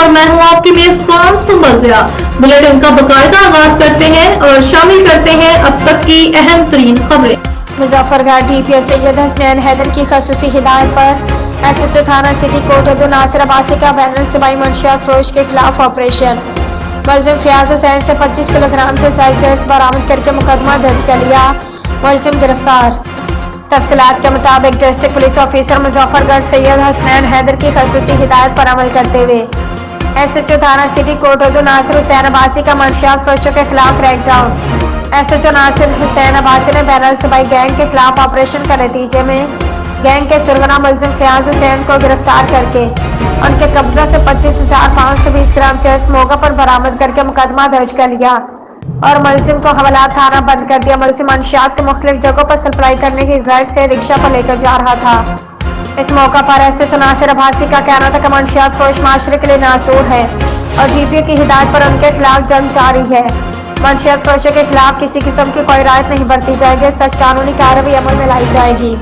और मैं हूं आपकी मेजबान सुंबल ज़िया। बुलेटिन का बाकायदा आगाज करते हैं और शामिल करते हैं अब तक की अहम तरीन खबरें। मुजफ्फरगढ़ डीपीओ सैयद हसनैन हैदर की खसूसी हिदायत पर एसएचओ थाना सिटी कोर्ट उर्दू नासिर अब्बासी का बैनर सूबाई मंशियात फरोश के खिलाफ ऑपरेशन। मुलजिम फयाज हुसैन से 25 किलोग्राम से साई चरस बरामद करके मुकदमा दर्ज कर लिया, मुलजिम गिरफ्तार। तफसीलात के मुताबिक district police officer Muzaffargarh Syed Hasnain Haider की खसूसी हिदायत पर अमल करते हुए एसएचओ थाना सिटी कोर्ट उर्दू नासिर हुसैन अब्बासी का मंशियात फरोशों के खिलाफ क्रैकडाउन। एसएचओ नासिर हुसैन अब्बासी ने बहरहाल सूबाई गैंग के खिलाफ ऑपरेशन के नतीजे में गैंग के सरगना मुलजिम फयाज हुसैन को गिरफ्तार करके उनके कब्जा से 25,520 ग्राम चरस मौका पर बरामद करके मुकदमा दर्ज कर लिया और मुलजिम को हवालात थाना बंद कर दिया। मुलजिम मंशियात को मुख्तलिफ जगहों पर सप्लाई करने की गर्ज से रिक्शा पर लेकर जा रहा था। इस मौका पर एसएचओ नासिर अब्बासी का कहना था कि मंशियात फरोश माशरे के लिए नासूर है और जीपीओ की हिदायत पर उनके खिलाफ जंग जारी है। मंशियात फरोशों के खिलाफ किसी किस्म की कोई रायत नहीं बरती जाएगी, सख्त कानूनी कार्रवाई अमल में लाई जाएगी।